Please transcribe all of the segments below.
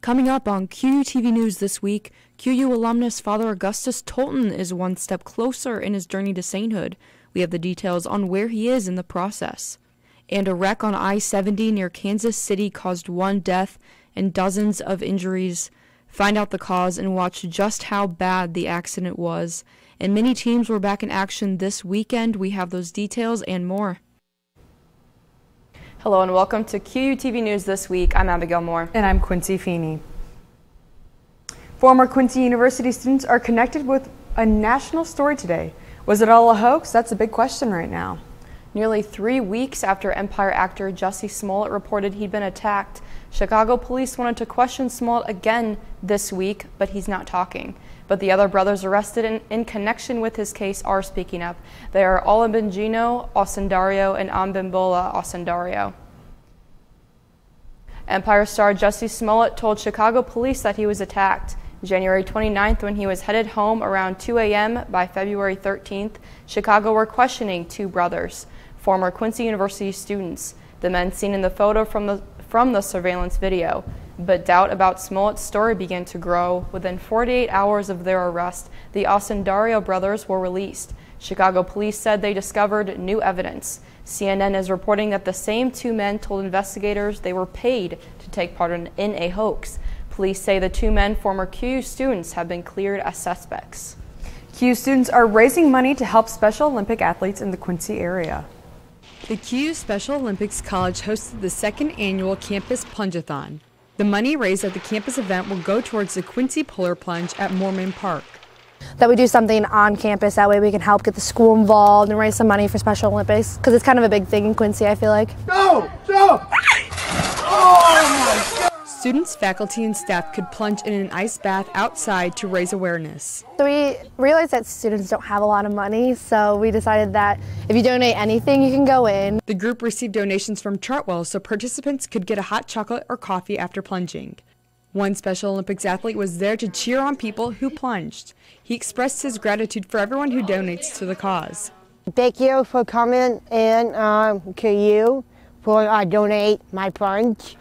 Coming up on QUTV News this week, QU alumnus Father Augustus Tolton is one step closer in his journey to sainthood. We have the details on where he is in the process. And a wreck on I-70 near Kansas City caused one death and dozens of injuries. Find out the cause and watch just how bad the accident was. And many teams were back in action this weekend. We have those details and more. Hello and welcome to QUTV News this week. I'm Abigail Moore. And I'm Quincy Feeney. Former Quincy University students are connected with a national story today. Was it all a hoax? That's a big question right now. Nearly 3 weeks after Empire actor Jussie Smollett reported he'd been attacked, Chicago police wanted to question Smollett again this week, but he's not talking. But the other brothers arrested in connection with his case are speaking up. They are Olabengino Osundario and Ambimbola Osundario. Empire star Jussie Smollett told Chicago police that he was attacked. January 29th, when he was headed home around 2 a.m. By February 13th, Chicago were questioning two brothers, former Quincy University students, the men seen in the photo from the surveillance video. But doubt about Smollett's story began to grow. Within 48 hours of their arrest, the Osundario brothers were released. Chicago police said they discovered new evidence. CNN is reporting that the same two men told investigators they were paid to take part in a hoax. Police say the two men, former QU students, have been cleared as suspects. QU students are raising money to help Special Olympic athletes in the Quincy area. The QU Special Olympics College hosted the second annual Campus Plunge-a-thon. The money raised at the campus event will go towards the Quincy Polar Plunge at Mormon Park. That we do something on campus, that way we can help get the school involved and raise some money for Special Olympics, because it's kind of a big thing in Quincy, I feel like. Go! Oh my God! Students, faculty, and staff could plunge in an ice bath outside to raise awareness. So we realized that students don't have a lot of money, so we decided that if you donate anything, you can go in. The group received donations from Chartwell so participants could get a hot chocolate or coffee after plunging. One Special Olympics athlete was there to cheer on people who plunged. He expressed his gratitude for everyone who donates to the cause. Thank you for coming and to you for donate my plunge.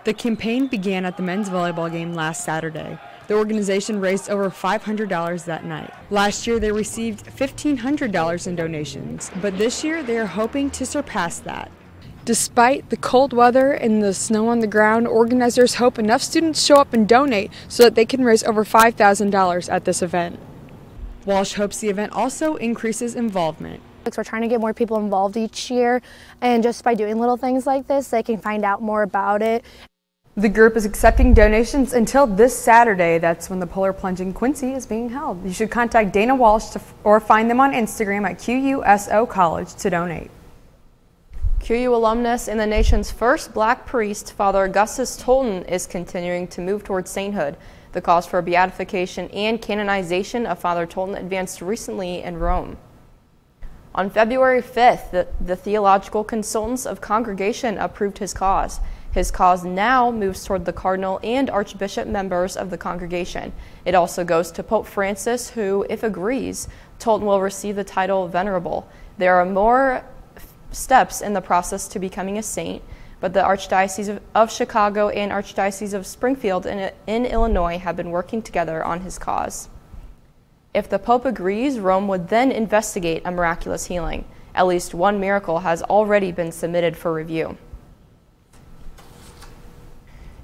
The campaign began at the men's volleyball game last Saturday. The organization raised over $500 that night. Last year, they received $1,500 in donations, but this year they are hoping to surpass that. Despite the cold weather and the snow on the ground, organizers hope enough students show up and donate so that they can raise over $5,000 at this event. Walsh hopes the event also increases involvement. We're trying to get more people involved each year, and just by doing little things like this, they can find out more about it. The group is accepting donations until this Saturday. That's when the Polar Plunge in Quincy is being held. You should contact Dana Walsh or find them on Instagram at QUSO College to donate. QU alumnus and the nation's first black priest, Father Augustus Tolton, is continuing to move towards sainthood. The cause for beatification and canonization of Father Tolton advanced recently in Rome. On February 5th, the theological consultants of Congregation approved his cause. His cause now moves toward the cardinal and archbishop members of the congregation. It also goes to Pope Francis, who, if agrees, Tolton will receive the title Venerable. There are more steps in the process to becoming a saint, but the Archdiocese of Chicago and Archdiocese of Springfield in Illinois have been working together on his cause. If the Pope agrees, Rome would then investigate a miraculous healing. At least one miracle has already been submitted for review.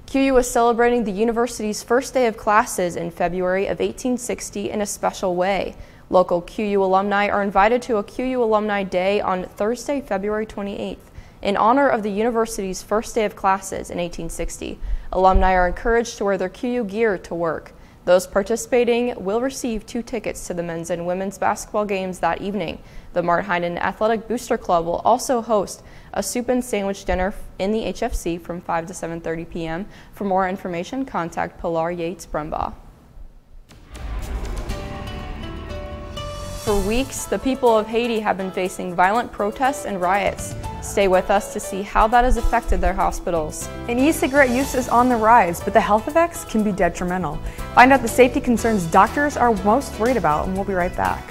QU is celebrating the university's first day of classes in February of 1860 in a special way. Local QU alumni are invited to a QU Alumni Day on Thursday, February 28th. In honor of the university's first day of classes in 1860, alumni are encouraged to wear their QU gear to work. Those participating will receive 2 tickets to the men's and women's basketball games that evening. The Mart Heinen Athletic Booster Club will also host a soup and sandwich dinner in the HFC from 5 to 7:30 p.m. For more information, contact Pilar Yates Brumbaugh. For weeks, the people of Haiti have been facing violent protests and riots. Stay with us to see how that has affected their hospitals. And e-cigarette use is on the rise, but the health effects can be detrimental. Find out the safety concerns doctors are most worried about, and we'll be right back.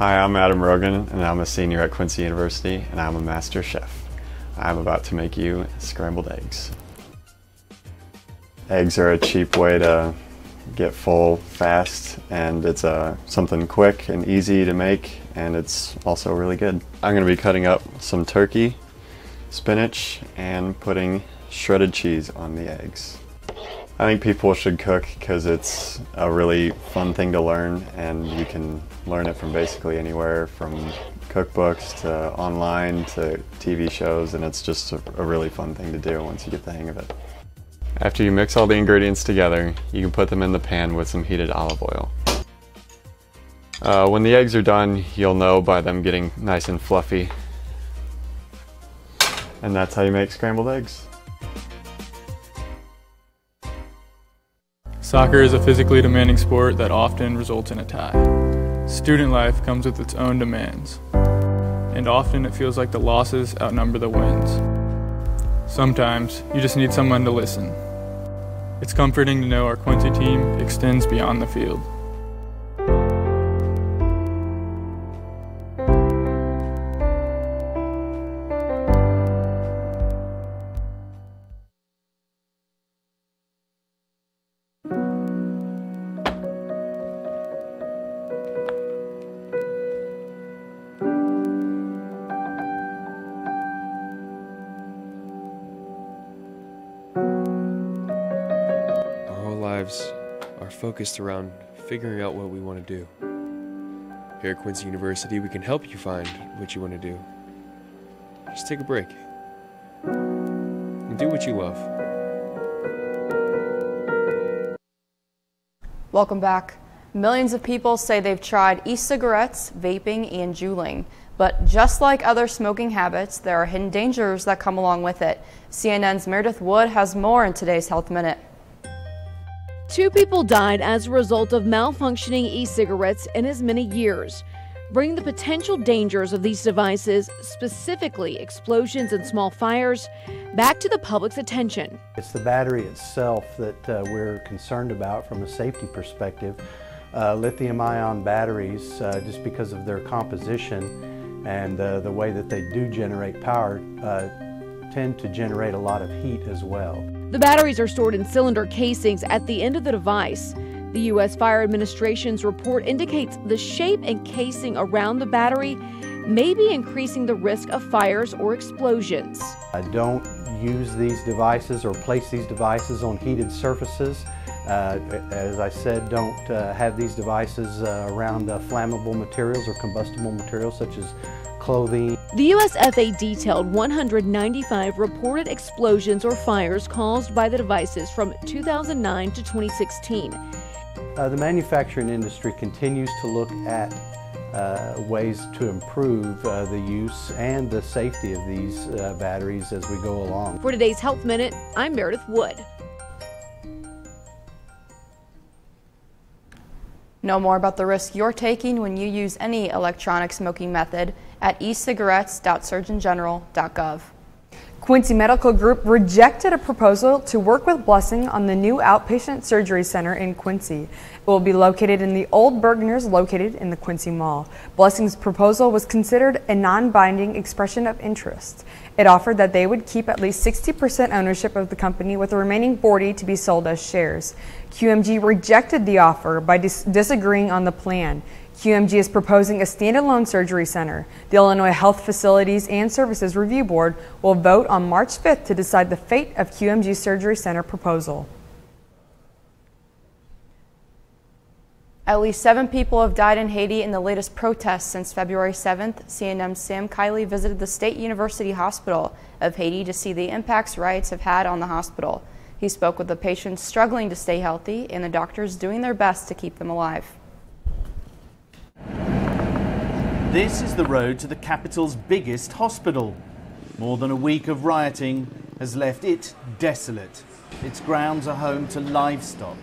Hi, I'm Adam Rogan, and I'm a senior at Quincy University, and I'm a master chef. I'm about to make you scrambled eggs. Eggs are a cheap way to get full fast, and it's something quick and easy to make, and it's also really good. I'm going to be cutting up some turkey, spinach, and putting shredded cheese on the eggs. I think people should cook because it's a really fun thing to learn, and you can learn it from basically anywhere, from cookbooks to online to TV shows, and it's just a really fun thing to do once you get the hang of it. After you mix all the ingredients together, you can put them in the pan with some heated olive oil. When the eggs are done, you'll know by them getting nice and fluffy. And that's how you make scrambled eggs. Soccer is a physically demanding sport that often results in a tie. Student life comes with its own demands, and often it feels like the losses outnumber the wins. Sometimes you just need someone to listen. It's comforting to know our Quincy team extends beyond the field. Are focused around figuring out what we want to do. Here at Quincy University, we can help you find what you want to do. Just take a break and do what you love. Welcome back. Millions of people say they've tried e-cigarettes, vaping, and juuling. But just like other smoking habits, there are hidden dangers that come along with it. CNN's Meredith Wood has more in today's Health Minute. 2 people died as a result of malfunctioning e-cigarettes in as many years, bringing the potential dangers of these devices, specifically explosions and small fires, back to the public's attention. It's the battery itself that we're concerned about from a safety perspective. Lithium-ion batteries, just because of their composition and the way that they do generate power, tend to generate a lot of heat as well. The batteries are stored in cylinder casings at the end of the device. The U.S. Fire Administration's report indicates the shape and casing around the battery may be increasing the risk of fires or explosions. Don't use these devices or place these devices on heated surfaces. As I said, don't have these devices around flammable materials or combustible materials such as clothing. The USFA detailed 195 reported explosions or fires caused by the devices from 2009 to 2016. The manufacturing industry continues to look at ways to improve the use and the safety of these batteries as we go along. For today's Health Minute, I'm Meredith Wood. Know more about the risk you're taking when you use any electronic smoking method at ecigarettes.surgeongeneral.gov. Quincy Medical Group rejected a proposal to work with Blessing on the new outpatient surgery center in Quincy. It will be located in the old Bergner's located in the Quincy Mall. Blessing's proposal was considered a non-binding expression of interest. It offered that they would keep at least 60% ownership of the company, with the remaining 40% to be sold as shares. QMG rejected the offer by disagreeing on the plan. QMG is proposing a standalone surgery center. The Illinois Health Facilities and Services Review Board will vote on March 5th to decide the fate of QMG's surgery center proposal. At least 7 people have died in Haiti in the latest protests since February 7th. CNN's Sam Kiley visited the State University Hospital of Haiti to see the impacts riots have had on the hospital. He spoke with the patients struggling to stay healthy and the doctors doing their best to keep them alive. This is the road to the capital's biggest hospital. More than a week of rioting has left it desolate. Its grounds are home to livestock.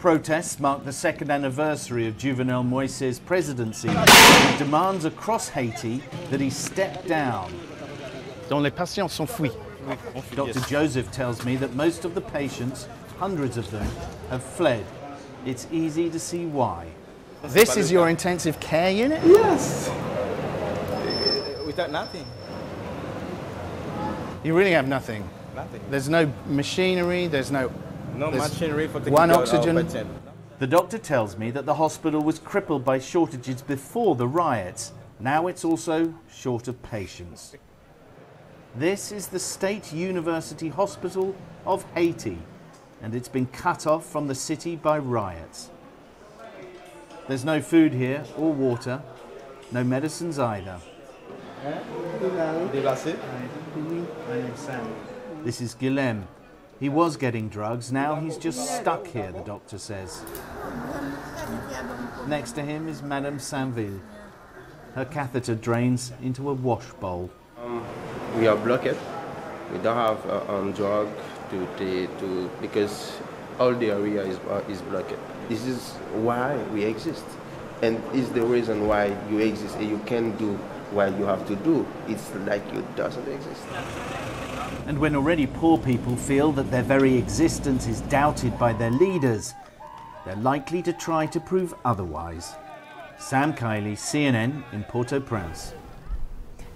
Protests mark the 2nd anniversary of Juvenal Moise's presidency, with demands across Haiti that he step down. Dr. Joseph tells me that most of the patients, hundreds of them, have fled. It's easy to see why. This is your intensive care unit? Yes. Without nothing. You really have nothing? Nothing. There's no machinery, there's no machinery for taking one care of oxygen? our patient. The doctor tells me that the hospital was crippled by shortages before the riots. Now it's also short of patients. This is the State University Hospital of Haiti, and it's been cut off from the city by riots. There's no food here or water, no medicines either. This is Guilhem. He was getting drugs, now he's just stuck here, the doctor says. Next to him is Madame Sainville. Her catheter drains into a wash bowl. We are blocked. We don't have drug because all the area is blocked. This is why we exist, and is the reason why you exist and you can do what you have to do. It's like you doesn't exist. And when already poor people feel that their very existence is doubted by their leaders, they're likely to try to prove otherwise. Sam Kiley, CNN in Port-au-Prince.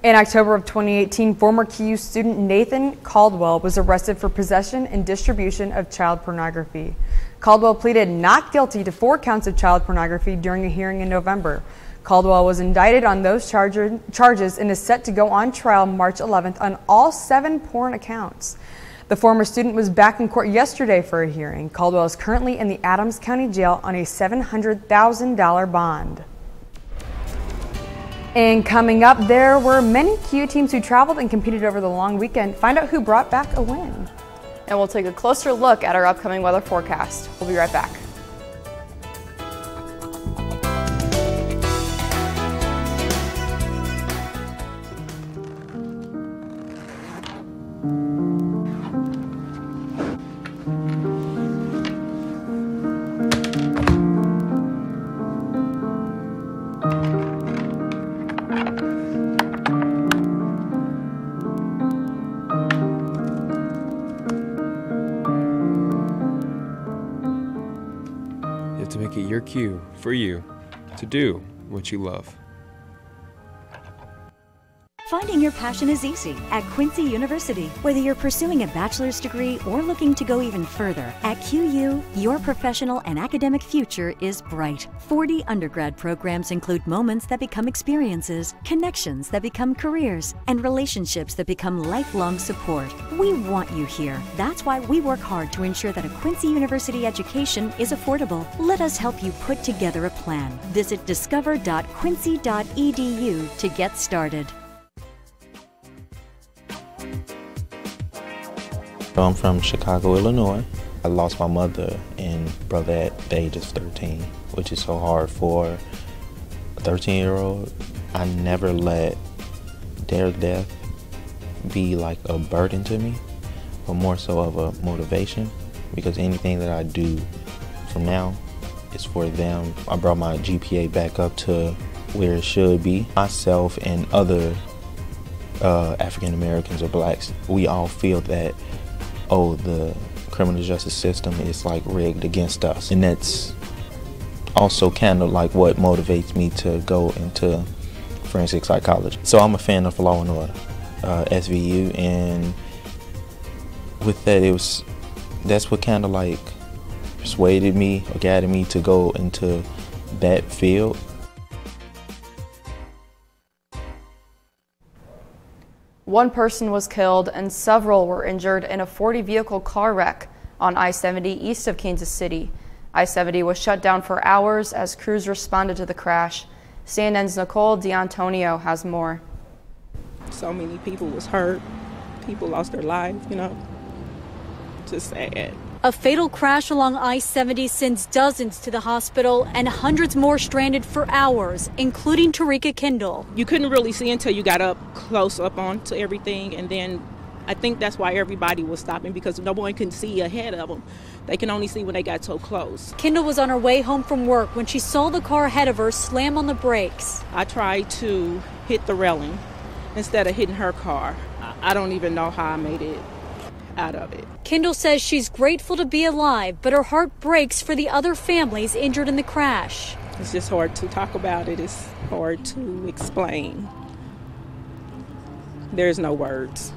In October of 2018, former QU student Nathan Caldwell was arrested for possession and distribution of child pornography. Caldwell pleaded not guilty to 4 counts of child pornography during a hearing in November. Caldwell was indicted on those charges and is set to go on trial March 11th on all 7 porn accounts. The former student was back in court yesterday for a hearing. Caldwell is currently in the Adams County Jail on a $700,000 bond. And coming up, there were many QU teams who traveled and competed over the long weekend. Find out who brought back a win. And we'll take a closer look at our upcoming weather forecast. We'll be right back. To make it your cue for you to do what you love. Finding your passion is easy at Quincy University. Whether you're pursuing a bachelor's degree or looking to go even further, at QU, your professional and academic future is bright. 40 undergrad programs include moments that become experiences, connections that become careers, and relationships that become lifelong support. We want you here. That's why we work hard to ensure that a Quincy University education is affordable. Let us help you put together a plan. Visit discover.quincy.edu to get started. I'm from Chicago, Illinois. I lost my mother and brother at the age of 13, which is so hard for a 13-year-old. I never let their death be like a burden to me, but more so of a motivation, because anything that I do from now is for them. I brought my GPA back up to where it should be. Myself and other African Americans or blacks, we all feel that, oh, the criminal justice system is like rigged against us. And that's also kind of like what motivates me to go into forensic psychology. So I'm a fan of Law and Order, SVU, and with that, that's what kind of like persuaded me or guided me to go into that field. One person was killed and several were injured in a 40-vehicle car wreck on I-70 east of Kansas City. I-70 was shut down for hours as crews responded to the crash. CNN's Nicole D'Antonio has more. So many people was hurt. People lost their lives, Just sad. A fatal crash along I-70 sends dozens to the hospital and hundreds more stranded for hours, including Tarika Kendall. You couldn't really see until you got up close up onto everything, and then I think that's why everybody was stopping, because no one can see ahead of them. They can only see when they got so close. Kendall was on her way home from work when she saw the car ahead of her slam on the brakes. I tried to hit the railing instead of hitting her car. I don't even know how I made it out of it. Kendall says she's grateful to be alive, but her heart breaks for the other families injured in the crash. It's just hard to talk about it. It's hard to explain. There's no words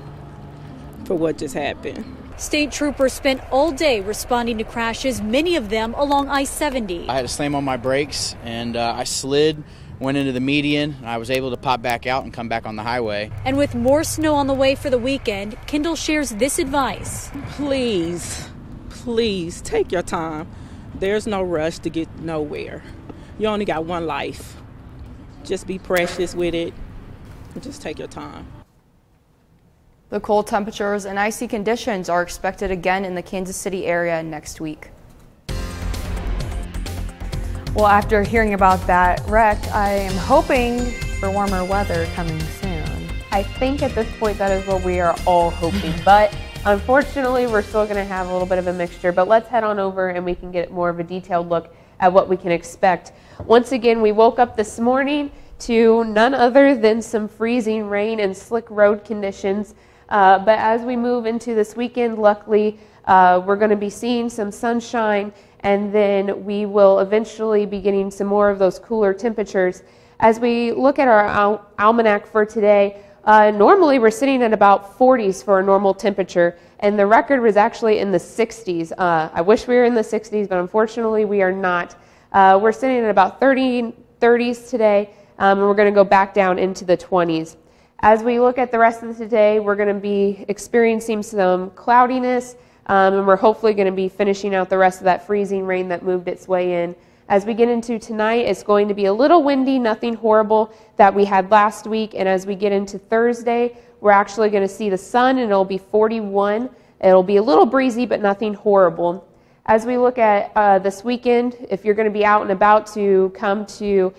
for what just happened. State troopers spent all day responding to crashes, many of them along I-70. I had to slam on my brakes, and I slid, went into the median, and I was able to pop back out and come back on the highway. And with more snow on the way for the weekend, Kendall shares this advice. Please, please take your time. There's no rush to get nowhere. You only got one life. Just be precious with it and just take your time. The cold temperatures and icy conditions are expected again in the Kansas City area next week. Well, after hearing about that wreck, I am hoping for warmer weather coming soon. I think at this point that is what we are all hoping, but unfortunately we're still going to have a little bit of a mixture. But let's head on over and we can get more of a detailed look at what we can expect. Once again, we woke up this morning to none other than some freezing rain and slick road conditions. But as we move into this weekend, luckily, we're going to be seeing some sunshine, and then we will eventually be getting some more of those cooler temperatures. As we look at our almanac for today, normally we're sitting at about 40s for a normal temperature, and the record was actually in the 60s. I wish we were in the 60s, but unfortunately we are not. We're sitting at about 30s today, and we're going to go back down into the 20s. As we look at the rest of the day, we're going to be experiencing some cloudiness, and we're hopefully going to be finishing out the rest of that freezing rain that moved its way in. As we get into tonight, it's going to be a little windy, nothing horrible that we had last week. And as we get into Thursday, we're actually going to see the sun, and it'll be 41. It'll be a little breezy, but nothing horrible. As we look at this weekend, if you're going to be out and about to come to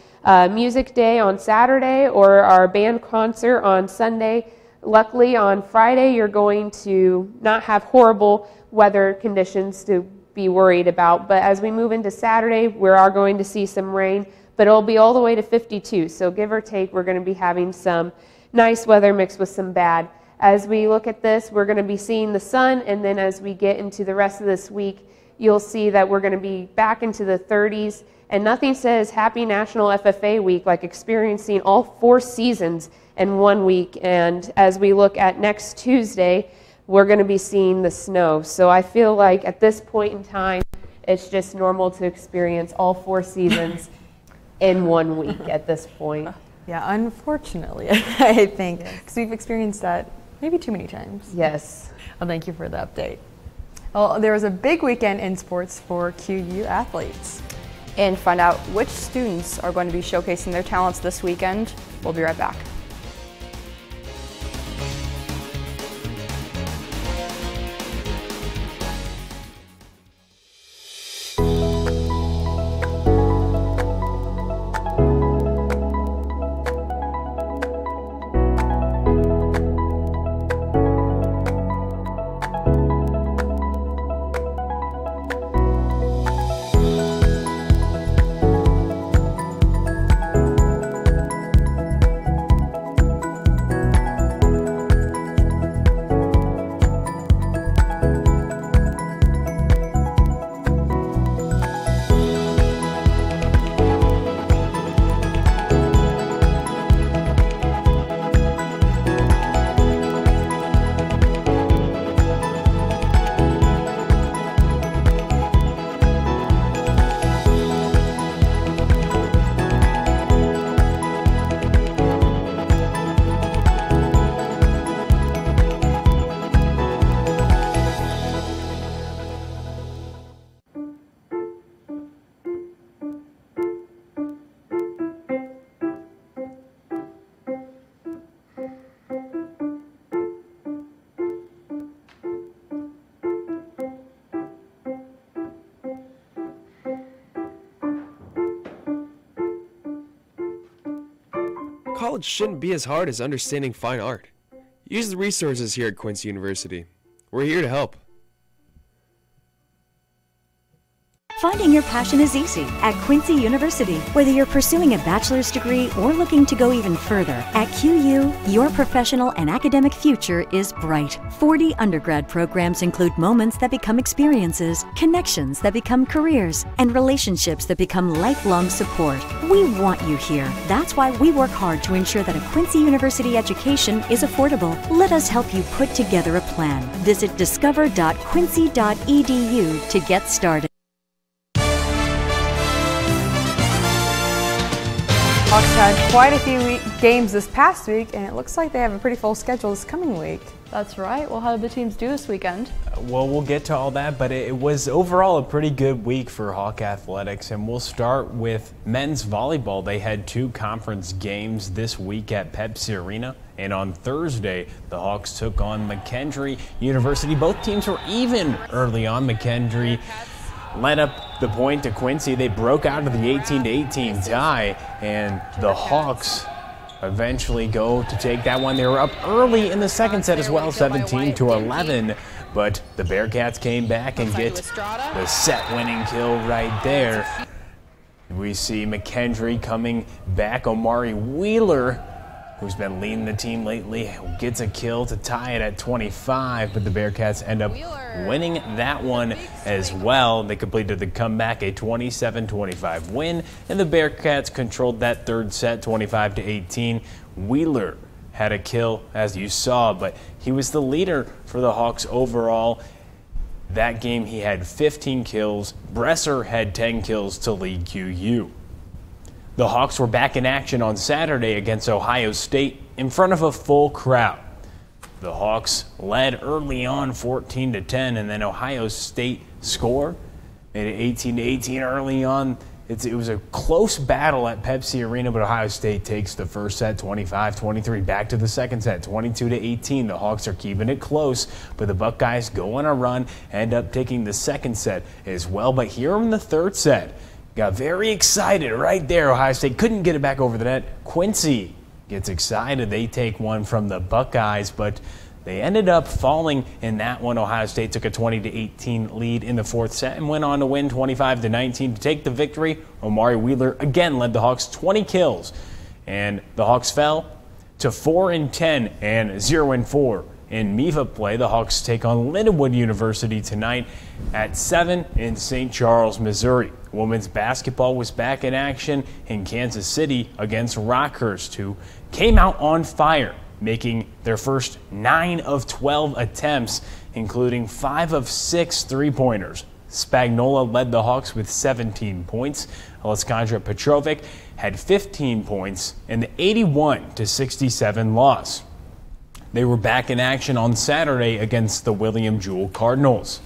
Music Day on Saturday or our band concert on Sunday, luckily on Friday you're going to not have horrible weather conditions to be worried about. But as we move into Saturday, we are going to see some rain, but it'll be all the way to 52. So give or take, we're going to be having some nice weather mixed with some bad. As we look at this, we're going to be seeing the sun, and then as we get into the rest of this week, you'll see that we're going to be back into the 30s, and nothing says Happy National FFA Week like experiencing all 4 seasons in 1 week. And as we look at next Tuesday, we're going to be seeing the snow. So I feel like at this point in time, it's just normal to experience all 4 seasons in 1 week at this point. Yeah, unfortunately, I think, because we've experienced that maybe too many times. Yes. Well, thank you for the update. Well, there was a big weekend in sports for QU athletes. And find out which students are going to be showcasing their talents this weekend. We'll be right back. College shouldn't be as hard as understanding fine art. Use the resources here at Quincy University. We're here to help. Finding your passion is easy at Quincy University. Whether you're pursuing a bachelor's degree or looking to go even further, at QU, your professional and academic future is bright. 40 undergrad programs include moments that become experiences, connections that become careers, and relationships that become lifelong support. We want you here. That's why we work hard to ensure that a Quincy University education is affordable. Let us help you put together a plan. Visit discover.quincy.edu to get started. Hawks had quite a few games this past week, and it looks like they have a pretty full schedule this coming week. That's right. Well, how did the teams do this weekend? Well, we'll get to all that, but it was overall a pretty good week for Hawk Athletics, and we'll start with men's volleyball. They had 2 conference games this week at Pepsi Arena, and on Thursday, the Hawks took on McKendree University. Both teams were even early on. McKendree led up the point to Quincy. They broke out of the 18-18 tie, and the Hawks eventually go to take that one. They were up early in the second set as well, 17-11, but the Bearcats came back and get the set-winning kill right there. We see McKendree coming back. Omari Wheeler, who's been leading the team lately, gets a kill to tie it at 25, but the Bearcats end up winning that one as well. They completed the comeback, a 27-25 win, and the Bearcats controlled that third set, 25-18. Wheeler had a kill, as you saw, but he was the leader for the Hawks overall. That game, he had 15 kills. Bresser had 10 kills to lead QU. The Hawks were back in action on Saturday against Ohio State in front of a full crowd. The Hawks led early on 14-10, and then Ohio State scored. Made it 18-18 early on. It was a close battle at Pepsi Arena, but Ohio State takes the first set 25-23. Back to the second set, 22-18. The Hawks are keeping it close, but the Buckeyes go on a run, end up taking the second set as well. But here in the third set, got very excited right there. Ohio State couldn't get it back over the net. Quincy gets excited. They take one from the Buckeyes, but they ended up falling in that one. Ohio State took a 20-18 lead in the fourth set and went on to win 25-19 to take the victory. Omari Wheeler again led the Hawks 20 kills, and the Hawks fell to 4-10 and 0-4. In MIVA play, the Hawks take on Lindenwood University tonight at 7 in St. Charles, Missouri. Women's basketball was back in action in Kansas City against Rockhurst, who came out on fire, making their first 9 of 12 attempts, including 5 of 6 three-pointers. Spagnola led the Hawks with 17 points. Alexandra Petrovic had 15 points in the 81-67 loss. They were back in action on Saturday against the William Jewell Cardinals.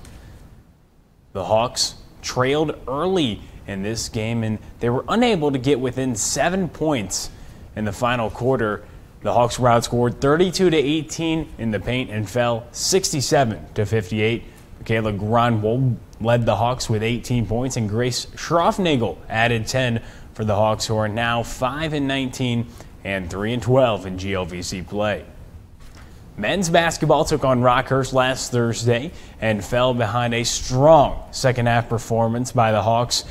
The Hawks trailed early in this game, and they were unable to get within 7 points in the final quarter. The Hawks were outscored 32-18 in the paint and fell 67-58. Michaela Gronwold led the Hawks with 18 points, and Grace Schroffnagel added 10 for the Hawks, who are now 5-19 and 3-12 in GLVC play. Men's basketball took on Rockhurst last Thursday and fell behind a strong second-half performance by the Hawks.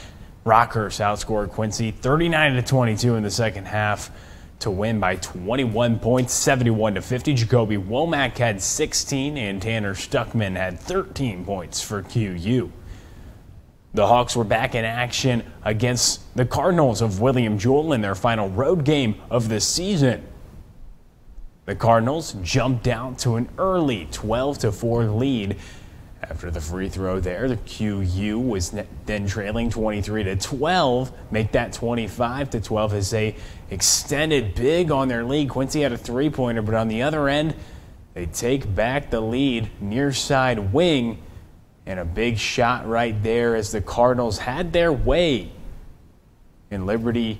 Rockhurst outscored Quincy 39-22 in the second half to win by 21 points, 71-50. Jacoby Womack had 16, and Tanner Stuckman had 13 points for QU. The Hawks were back in action against the Cardinals of William Jewell in their final road game of the season. The Cardinals jumped out to an early 12-4 lead after the free throw there. The QU was then trailing 23-12, make that 25-12 as they extended big on their lead. Quincy had a three-pointer, but on the other end, they take back the lead near side wing, and a big shot right there as the Cardinals had their way in Liberty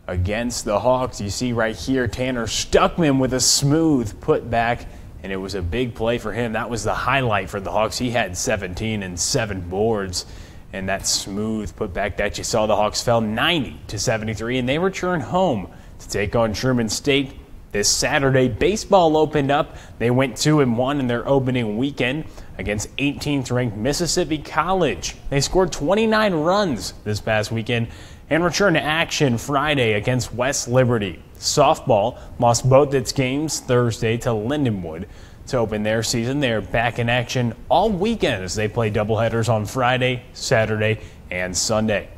against the Hawks. You see right here Tanner Stuckman with a smooth putback, and it was a big play for him. That was the highlight for the Hawks. He had 17 and 7 boards, and that smooth putback that you saw. The Hawks fell 90-73, and they return home to take on Truman State This Saturday, baseball opened up. They went 2-1 in their opening weekend against 18th ranked Mississippi College. They scored 29 runs this past weekend and returned to action Friday against West Liberty. Softball lost both its games Thursday to Lindenwood. To open their season, they are back in action all weekend as they play doubleheaders on Friday, Saturday, and Sunday.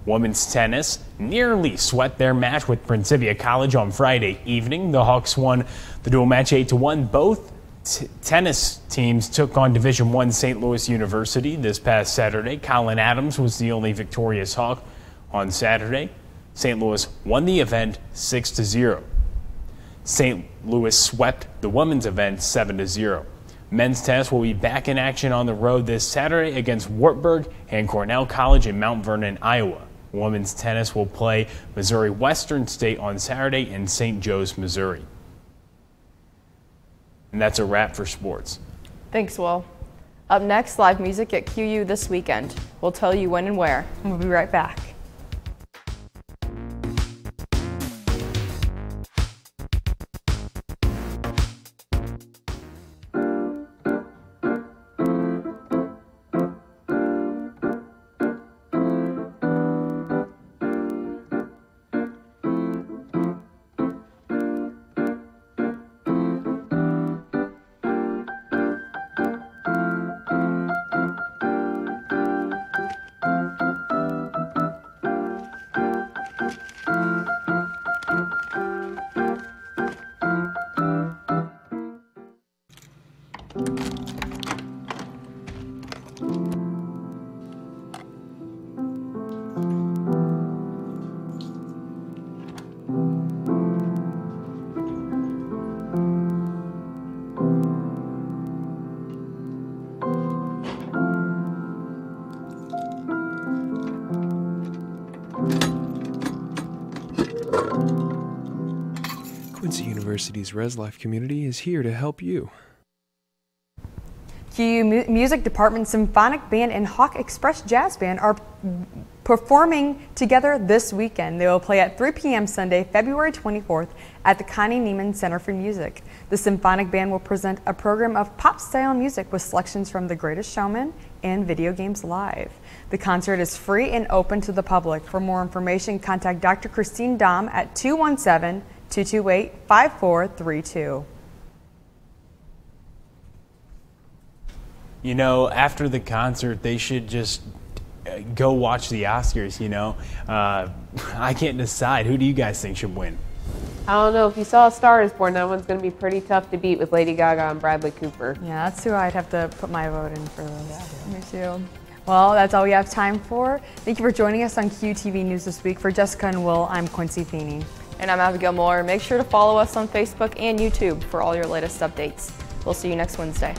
Women's tennis nearly swept their match with Principia College on Friday evening. The Hawks won the dual match 8-1. Both tennis teams took on Division I St. Louis University this past Saturday. Colin Adams was the only victorious Hawk on Saturday. St. Louis won the event 6-0. St. Louis swept the women's event 7-0. Men's tennis will be back in action on the road this Saturday against Wartburg and Cornell College in Mount Vernon, Iowa. Women's tennis will play Missouri Western State on Saturday in St. Joe's, Missouri. And that's a wrap for sports. Thanks, Will. Up next, live music at QU this weekend. We'll tell you when and where. We'll be right back. Quincy University's Res Life community is here to help you. QU Music Department Symphonic Band and Hawk Express Jazz Band are performing together this weekend. They will play at 3 p.m. Sunday, February 24th at the Connie Neiman Center for Music. The Symphonic Band will present a program of pop-style music with selections from The Greatest Showman and Video Games Live. The concert is free and open to the public. For more information, contact Dr. Christine Dom at 217-228-5432. You know, after the concert, they should just go watch the Oscars, you know. I can't decide. Who do you guys think should win? I don't know. If you saw A Star Is Born, that one's going to be pretty tough to beat with Lady Gaga and Bradley Cooper. Yeah, that's who I'd have to put my vote in for those. Yeah, me too. Well, that's all we have time for. Thank you for joining us on QTV News This Week. For Jessica and Will, I'm Quincy Feeney. And I'm Abigail Moore. Make sure to follow us on Facebook and YouTube for all your latest updates. We'll see you next Wednesday.